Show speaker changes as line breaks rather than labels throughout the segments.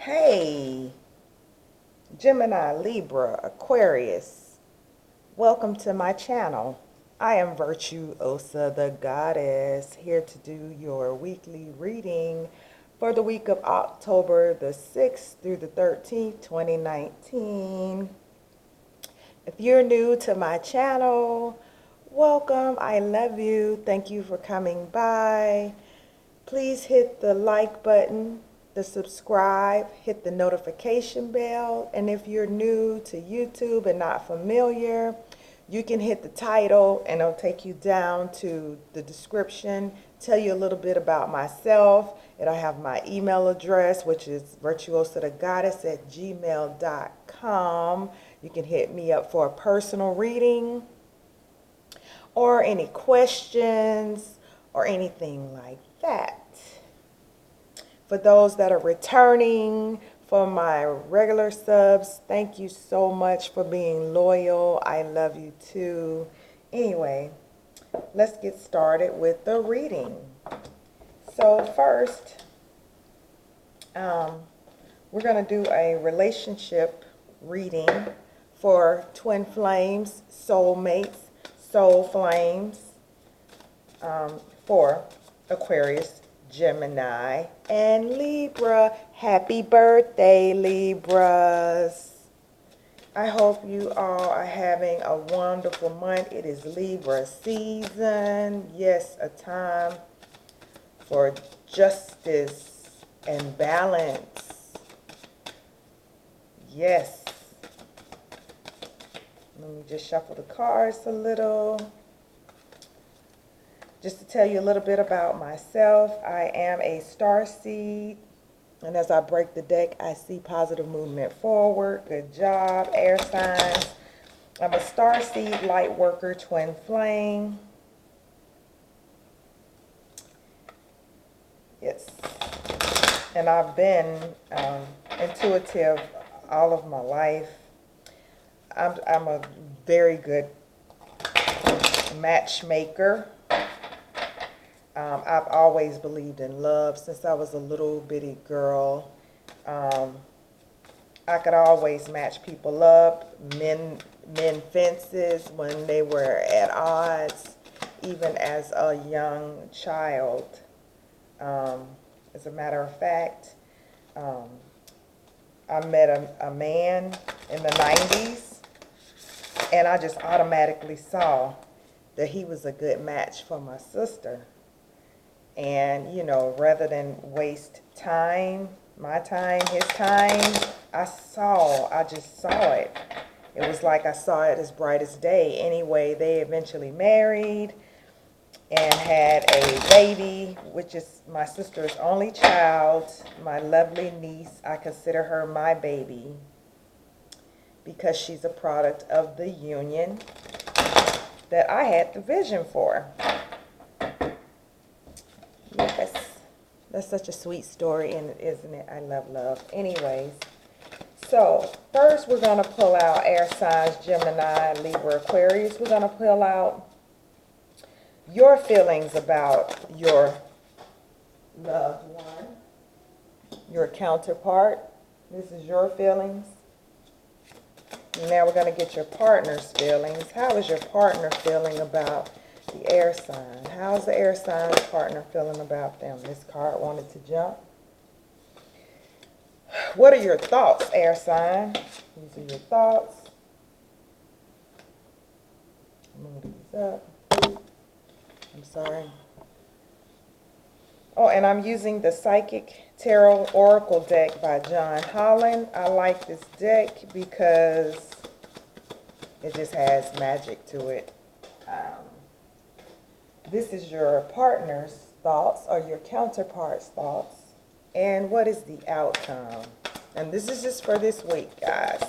Hey, Gemini, Libra, Aquarius, welcome to my channel. I am Virtuosa the Goddess, here to do your weekly reading for the week of October the 6th through the 13th, 2019. If you're new to my channel, welcome. I love you. Thank you for coming by. Please hit the like button, the subscribe, hit the notification bell, and if you're new to YouTube and not familiar, you can hit the title and it'll take you down to the description, tell you a little bit about myself. It'll have my email address, which is virtuosathegoddess@gmail.com. You can hit me up for a personal reading or any questions or anything like that. For those that are returning, for my regular subs, thank you so much for being loyal. I love you too. Anyway, let's get started with the reading. So first, we're going to do a relationship reading for twin flames, soulmates, soul flames, for Aquarius, Gemini, and Libra. Happy birthday, Libras. I hope you all are having a wonderful month. It is Libra season. Yes, a time for justice and balance. Yes. Let me just shuffle the cards a little. Just to tell you a little bit about myself, I am a starseed, and as I break the deck, I see positive movement forward. Good job, air signs. I'm a starseed, light worker, twin flame. Yes, and I've been intuitive all of my life. I'm a very good matchmaker. I've always believed in love since I was a little bitty girl. I could always match people up, men fences when they were at odds, even as a young child. As a matter of fact, I met a man in the 90s, and I just automatically saw that he was a good match for my sister. And, you know, rather than waste time, my time, his time, I just saw it. It was like I saw it as bright as day. Anyway, they eventually married and had a baby, which is my sister's only child, my lovely niece. I consider her my baby because she's a product of the union that I had the vision for. Yes, that's such a sweet story, isn't it? I love love. Anyways, so first we're going to pull out air signs, Gemini, Libra, Aquarius. We're going to pull out your feelings about your loved one, your counterpart. This is your feelings. And now we're going to get your partner's feelings. How is your partner feeling about the air sign? How's the air sign's partner feeling about them? This card wanted to jump. What are your thoughts, air sign? These are your thoughts. Move these up. I'm sorry. Oh, and I'm using the Psychic Tarot Oracle deck by John Holland. I like this deck because it just has magic to it. This is your partner's thoughts or your counterpart's thoughts. And what is the outcome? And this is just for this week, guys.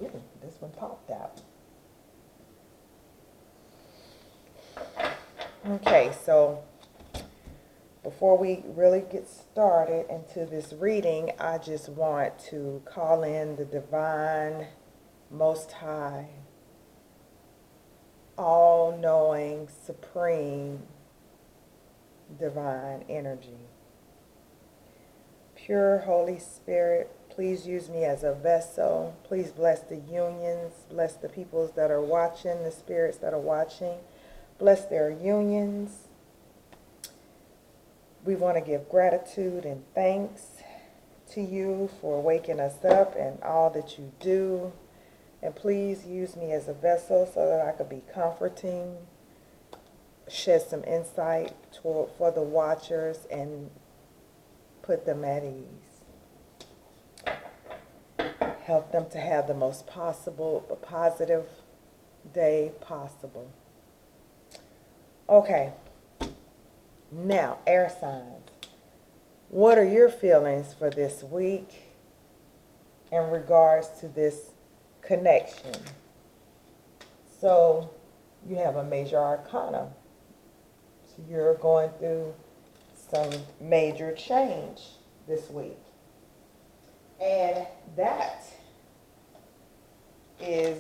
Ooh, this one popped out. Okay, so before we really get started into this reading, I just want to call in the divine, most high, all-knowing, supreme, divine energy. Pure Holy Spirit, please use me as a vessel. Please bless the unions, bless the peoples that are watching, the spirits that are watching. Bless their unions. We want to give gratitude and thanks to you for waking us up and all that you do. And please use me as a vessel so that I could be comforting, shed some insight for the watchers, and put them at ease. Help them to have the most positive day possible. Okay. Now, air signs. What are your feelings for this week in regards to this connection? So, you have a major arcana. So, you're going through some major change this week. And that is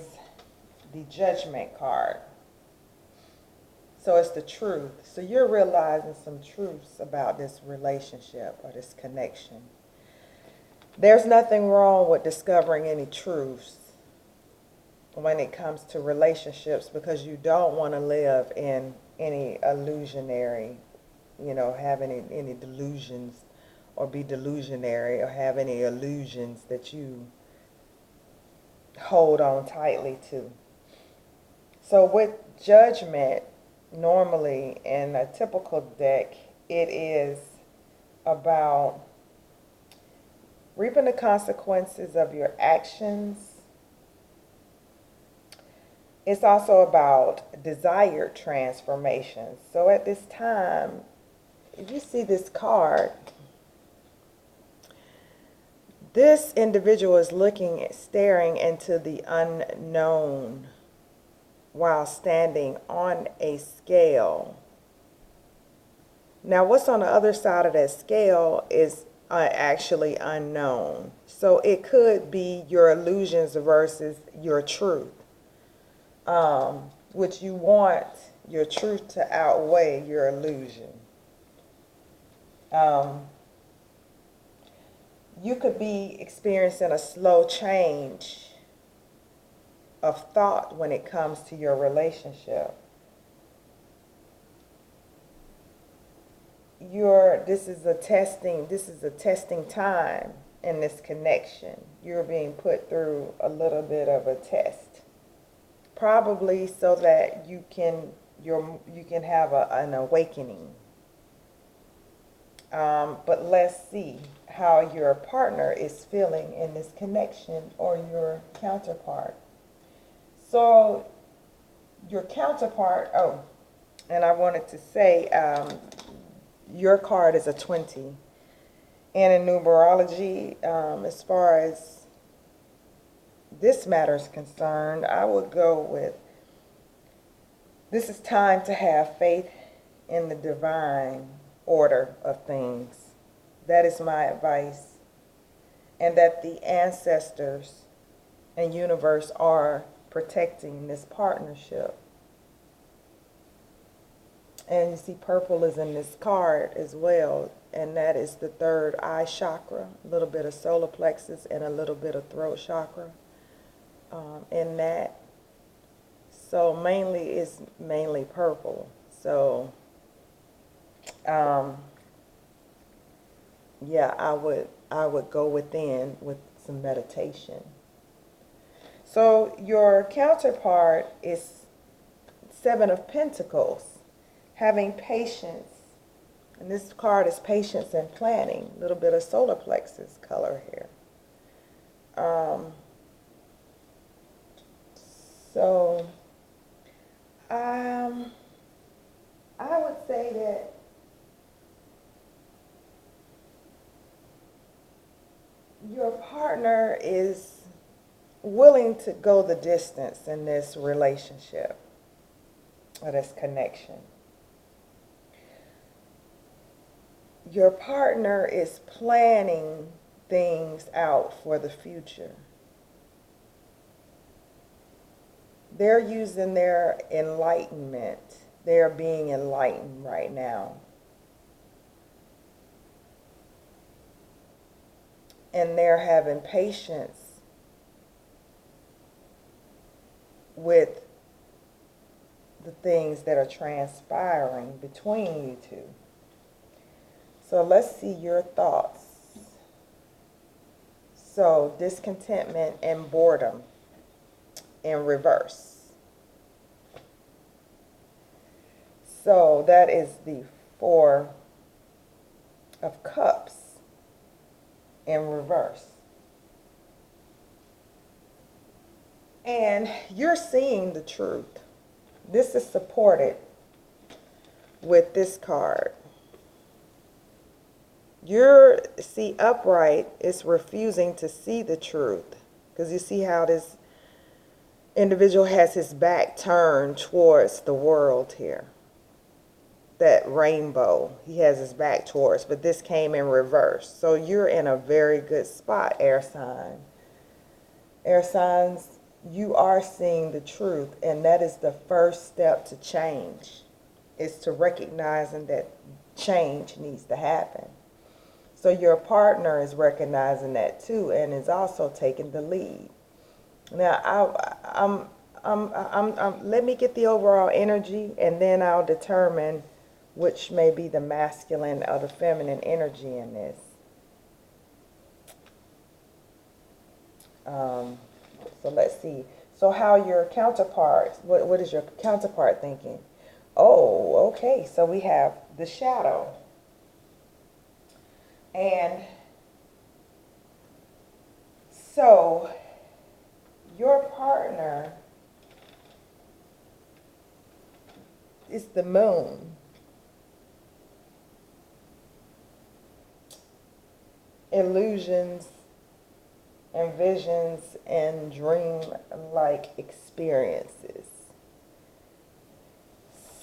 the Judgment card. So it's the truth. So you're realizing some truths about this relationship or this connection. There's nothing wrong with discovering any truths when it comes to relationships, because you don't want to live in any illusionary, have any delusions or be delusionary or have any illusions that you hold on tightly to. So with Judgment, normally in a typical deck, it is about reaping the consequences of your actions. It's also about desired transformations. So at this time, if you see this card, this individual is staring into the unknown while standing on a scale. Now, what's on the other side of that scale is actually unknown. So it could be your illusions versus your truth, which you want your truth to outweigh your illusion. You could be experiencing a slow change of thought when it comes to your relationship. This is a testing time in this connection. You're being put through a little bit of a test, probably so that you can have an awakening. But let's see how your partner is feeling in this connection, or your counterpart. So your counterpart, and I wanted to say, your card is a 20. And in numerology, as far as this matter is concerned, I would go with, this is time to have faith in the divine order of things. That is my advice. And that the ancestors and universe are protecting this partnership. And you see purple is in this card as well, and that is the third eye chakra, a little bit of solar plexus and a little bit of throat chakra in that. So it's mainly purple. So yeah, I would go within with some meditation. So your counterpart is Seven of Pentacles, having patience. And this card is patience and planning. A little bit of solar plexus color here. So I would say that your partner is willing to go the distance in this relationship or this connection. Your partner is planning things out for the future. They're using their enlightenment. They're being enlightened right now. and they're having patience with the things that are transpiring between you two. So let's see your thoughts. So discontentment and boredom in reverse. So that is the Four of Cups in reverse. And you're seeing the truth. This is supported with this card. See, upright is refusing to see the truth. Because you see how this individual has his back turned towards the world here. That rainbow, he has his back towards, but this came in reverse. So you're in a very good spot, air sign. Air signs, you are seeing the truth, and that is the first step to change, is to recognizing that change needs to happen. So your partner is recognizing that too, and is also taking the lead. Now, let me get the overall energy, and then I'll determine which may be the masculine or the feminine energy in this. So let's see. So how your counterparts, what is your counterpart thinking? Oh, okay. So we have the shadow. And so your partner is the moon. Illusions and visions and dream-like experiences.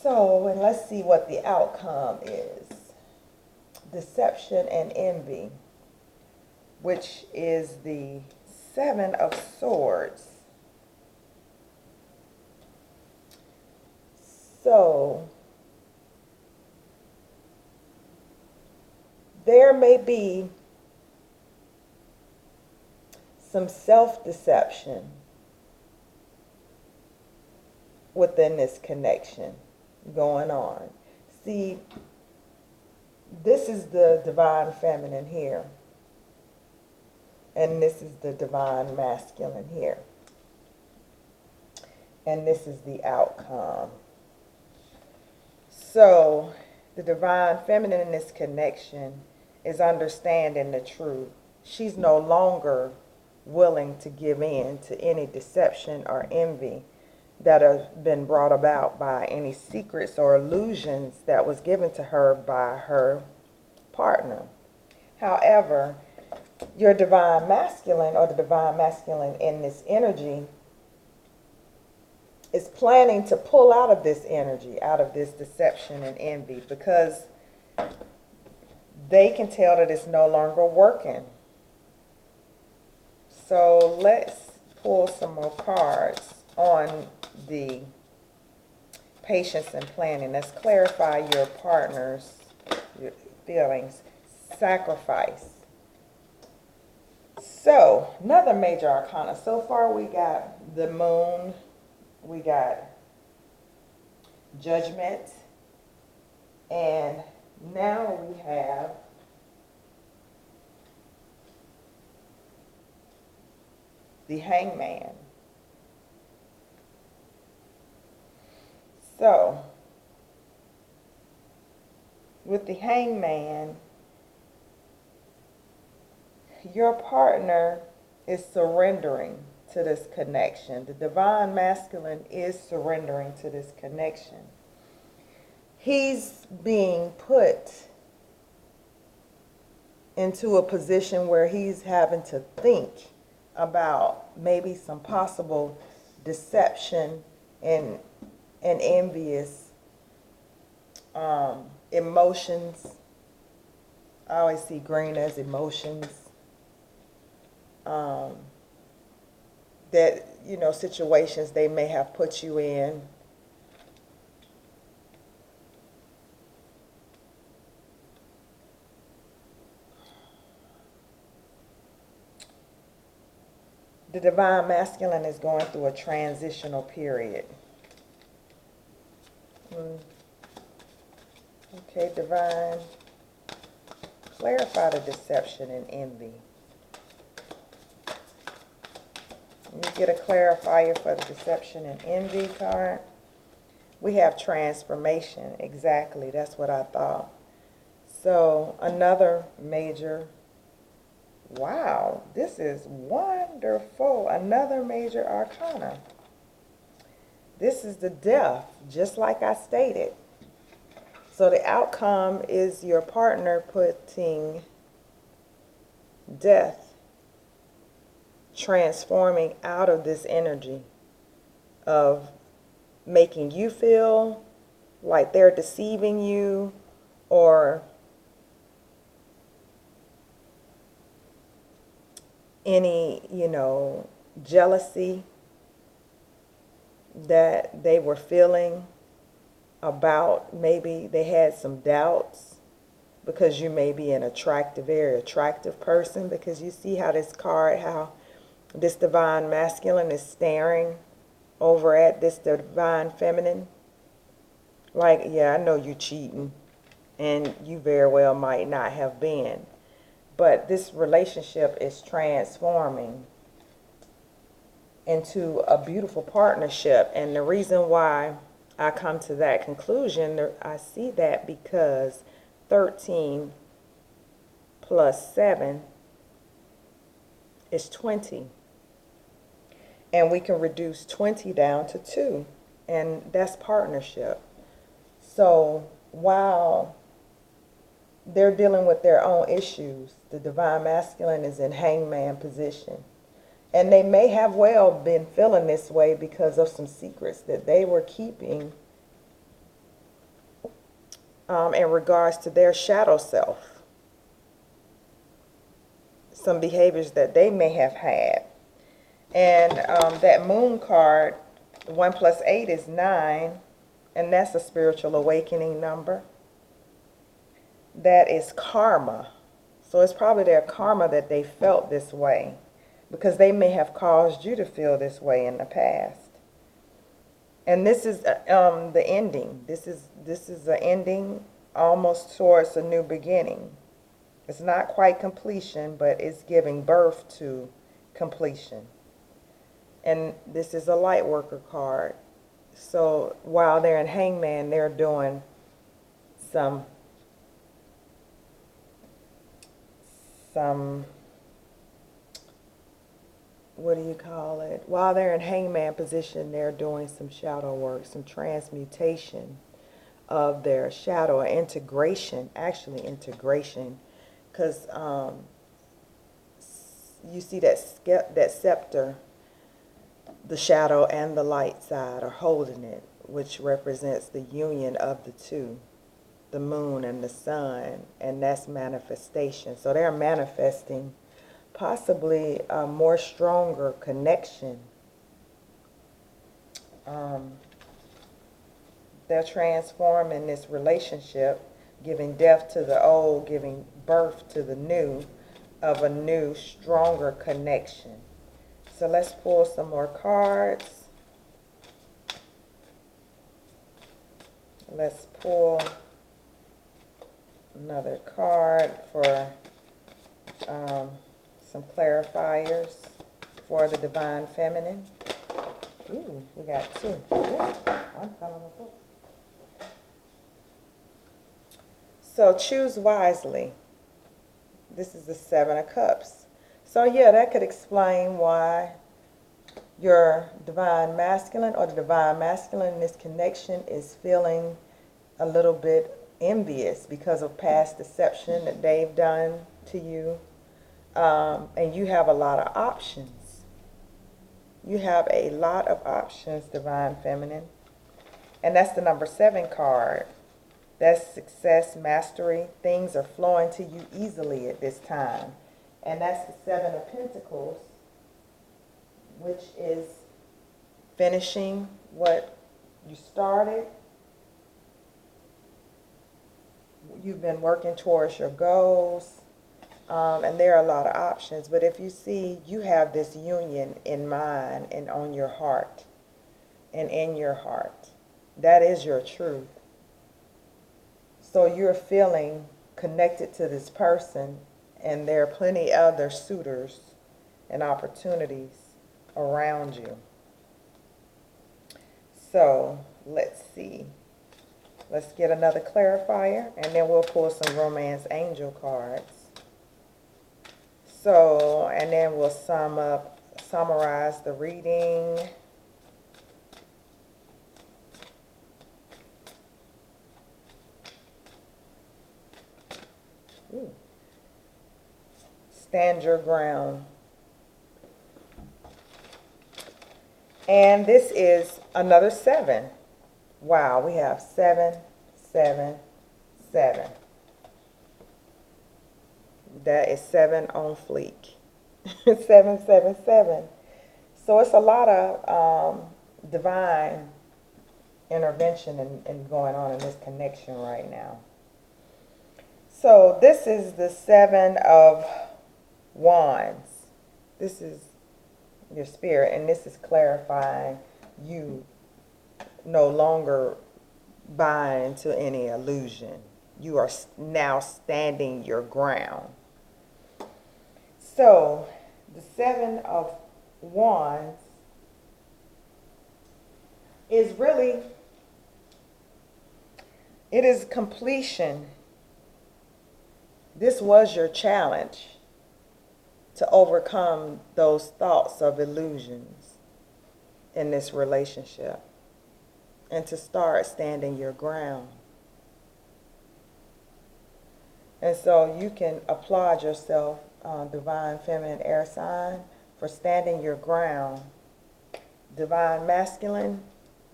So, and let's see what the outcome is. Deception and envy, which is the Seven of Swords. So, there may be some self-deception within this connection going on. See, this is the divine feminine here, and this is the divine masculine here, and this is the outcome. So the divine feminine in this connection is understanding the truth. She's no longer willing to give in to any deception or envy that have been brought about by any secrets or illusions that was given to her by her partner. However, your divine masculine, or the divine masculine in this energy, is planning to pull out of this energy, out of this deception and envy, because they can tell that it's no longer working. So let's pull some more cards on the patience and planning. Let's clarify your partner's feelings. Sacrifice. So, another major arcana. So far we got the moon, we got judgment, and now we have the hangman. So, with the hangman, your partner is surrendering to this connection. The divine masculine is surrendering to this connection. He's being put into a position where he's having to think about maybe some possible deception and envious emotions. I always see green as emotions. That, you know, situations they may have put you in. The divine masculine is going through a transitional period. Okay, divine, clarify the deception and envy. You get a clarifier for the deception and envy card. We have transformation. Exactly, that's what I thought. So another major, wow, this is wonderful. Another major arcana. This is the death, just like I stated. So the outcome is your partner putting death, transforming out of this energy of making you feel like they're deceiving you, or any, jealousy that they were feeling about. Maybe they had some doubts because you may be an attractive, very attractive person, because you see how this card, how this divine masculine is staring over at this divine feminine. Like, yeah, I know you cheating, and you very well might not have been. But this relationship is transforming into a beautiful partnership. And the reason why I come to that conclusion, I see that because 13 plus 7 is 20. And we can reduce 20 down to 2. And that's partnership. So while they're dealing with their own issues, the divine masculine is in hangman position. And they may have well been feeling this way because of some secrets that they were keeping in regards to their shadow self. Some behaviors that they may have had. And that moon card, 1 plus 8 is 9. And that's a spiritual awakening number. That is karma. So it's probably their karma that they felt this way, because they may have caused you to feel this way in the past. And this is the ending. This is the ending almost towards a new beginning. It's not quite completion, but it's giving birth to completion. And this is a light worker card. So while they're in hangman, they're doing some what do you call it? While they're in hangman position, they're doing some shadow work, some transmutation of their shadow, integration, actually integration, because you see that scepter, the shadow and the light side are holding it, which represents the union of the two, the moon and the sun, and that's manifestation. So they're manifesting possibly a more stronger connection. They're transforming this relationship, giving death to the old, giving birth to the new, of a new, stronger connection. So let's pull some more cards. Let's pull another card for some clarifiers for the divine feminine. Ooh, we got 2. Ooh, I'm calling a book. So choose wisely. This is the 7 of Cups. So yeah, that could explain why your divine masculine or the divine masculine in this connection is feeling a little bit envious because of past deception that they've done to you. And you have a lot of options. You have a lot of options, divine feminine. And that's the number 7 card. That's success, mastery. Things are flowing to you easily at this time. And that's the 7 of Pentacles, which is finishing what you started. You've been working towards your goals. And there are a lot of options. But if you see, you have this union in mind and on your heart and in your heart. That is your truth. So you're feeling connected to this person, and there are plenty other suitors and opportunities around you. So let's see. Let's get another clarifier, and then we'll pull some romance angel cards. So, and then we'll summarize the reading. Ooh. Stand your ground. And this is another 7. Wow, we have 7, 7, 7. That is 7 on fleek. 7, 7, 7. So it's a lot of divine intervention and going on in this connection right now. So this is the 7 of Wands. This is your spirit, and this is clarifying you no longer buying into any illusion. You are now standing your ground. So the 7 of Wands is really, it is completion. This was your challenge to overcome those thoughts of illusions in this relationship and to start standing your ground. And so you can applaud yourself, divine feminine air sign, for standing your ground. Divine masculine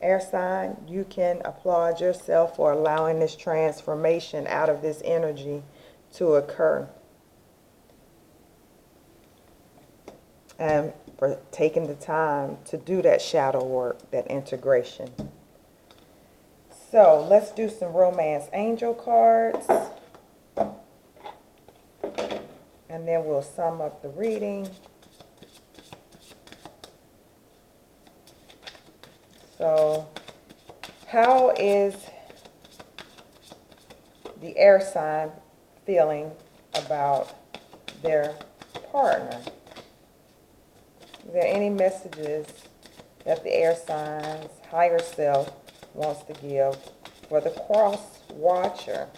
air sign, you can applaud yourself for allowing this transformation out of this energy to occur. And for taking the time to do that shadow work, that integration. So let's do some romance angel cards. And then we'll sum up the reading. So how is the air sign feeling about their partner? Is there any messages that the air sign's higher self wants to give for the cross watcher?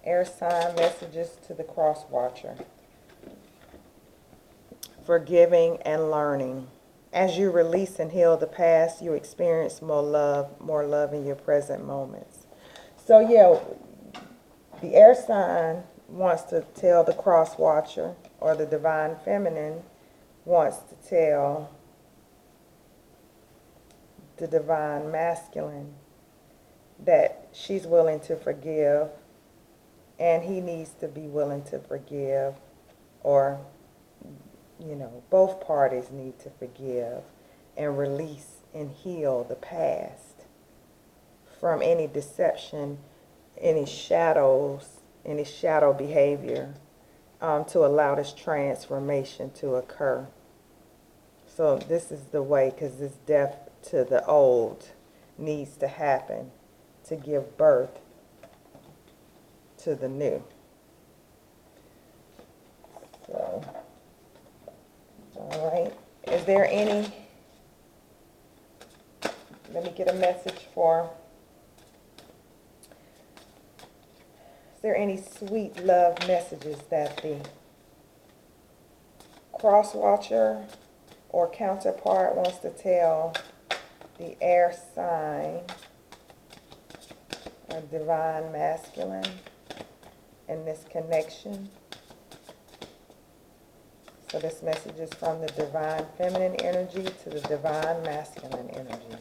Air sign messages to the cross watcher. Forgiving and learning. As you release and heal the past, you experience more love in your present moments. So yeah, the air sign wants to tell the cross watcher, or the divine feminine wants to tell the divine masculine that she's willing to forgive, and he needs to be willing to forgive, or, you know, both parties need to forgive and release and heal the past from any deception, any shadows, any shadow behavior, to allow this transformation to occur. So this is the way, because this death to the old needs to happen to give birth to the new. So, all right. Is there any, let me get a message for, is there any sweet love messages that the cross watcher or counterpart wants to tell the air sign or divine masculine in this connection? So this message is from the divine feminine energy to the divine masculine energy.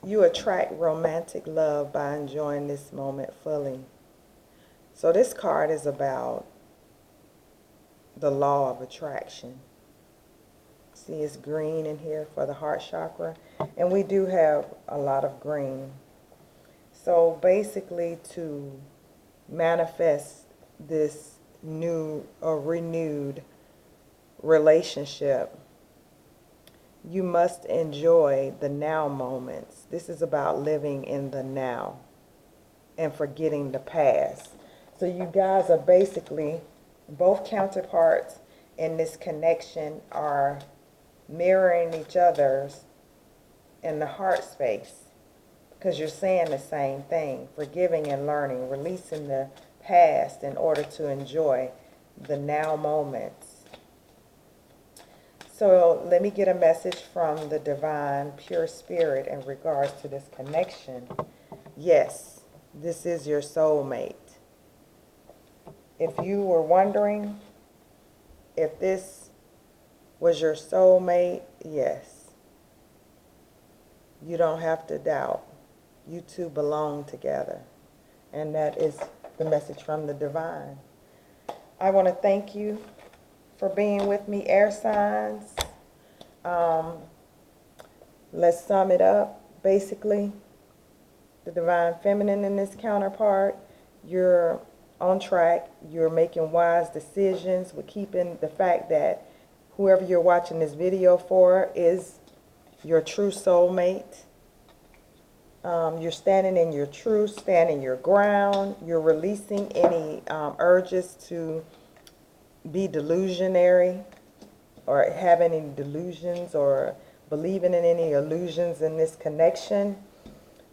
You attract romantic love by enjoying this moment fully. So this card is about the law of attraction. See, it's green in here for the heart chakra. And we do have a lot of green. So basically, to manifest this new or renewed relationship, you must enjoy the now moments. This is about living in the now and forgetting the past. So you guys are basically, both counterparts in this connection are mirroring each other's in the heart space, because you're saying the same thing: forgiving and learning, releasing the past in order to enjoy the now moments. So let me get a message from the divine pure spirit in regards to this connection. Yes, this is your soulmate. If you were wondering if this was your soulmate, yes. You don't have to doubt. You two belong together. And that is the message from the divine. I want to thank you for being with me, air signs. Let's sum it up. Basically, the divine feminine in this counterpart, you're on track. You're making wise decisions with keeping the fact that whoever you're watching this video for is your true soulmate. You're standing in your truth, standing your ground. You're releasing any urges to be delusionary or have any delusions or believing in any illusions in this connection.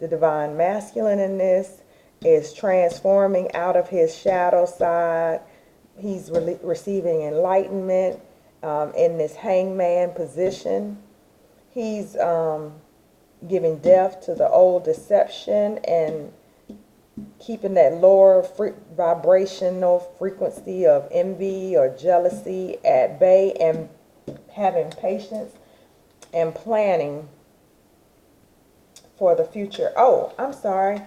The divine masculine in this is transforming out of his shadow side. He's receiving enlightenment in this hangman position. He's giving death to the old deception and keeping that lower vibrational frequency of envy or jealousy at bay, and having patience and planning for the future. Oh, I'm sorry.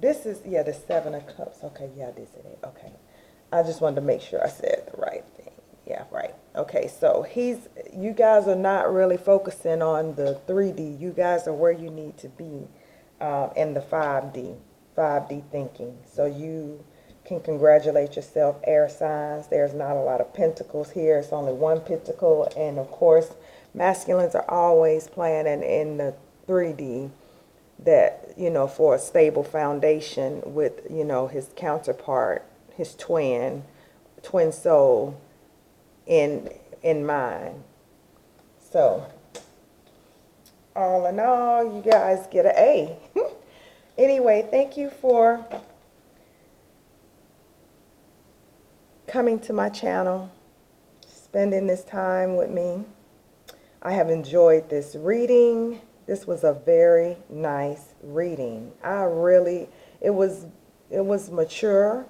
This is, yeah, the Seven of Cups. Okay, yeah, I did say that. Okay. I just wanted to make sure I said the right thing. Yeah, right. Okay, so you guys are not really focusing on the 3D. You guys are where you need to be in the 5D thinking. So you can congratulate yourself, air signs. There's not a lot of pentacles here. It's only one pentacle. And of course, masculines are always planning in the 3D that, you know, for a stable foundation with, you know, his counterpart, his twin soul in mind. So all in all, you guys get an A. Anyway, thank you for coming to my channel, spending this time with me. I have enjoyed this reading. This was a very nice reading. It was mature.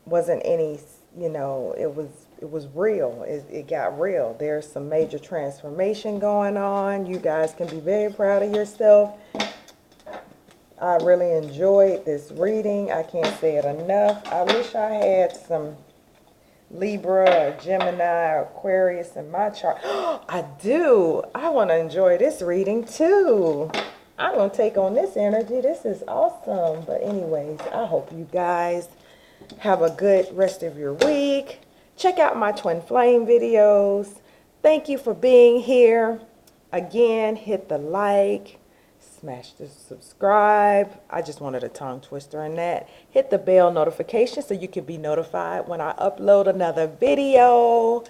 Wasn't any, you know, it was real. It got real. There's some major transformation going on. You guys can be very proud of yourself. I really enjoyed this reading. I can't say it enough. I wish I had some Libra or Gemini or Aquarius in my chart. I do. I want to enjoy this reading too. I'm going to take on this energy. This is awesome. But anyways, I hope you guys have a good rest of your week. Check out my twin flame videos. Thank you for being here. Again, hit the like. Smash the subscribe. I just wanted a tongue twister in that. Hit the bell notification so you can be notified when I upload another video.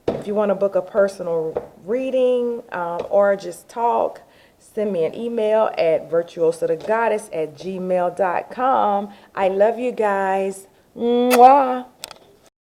If you want to book a personal reading or just talk, send me an email at virtuosathegoddess@gmail.com. I love you guys. Mwah.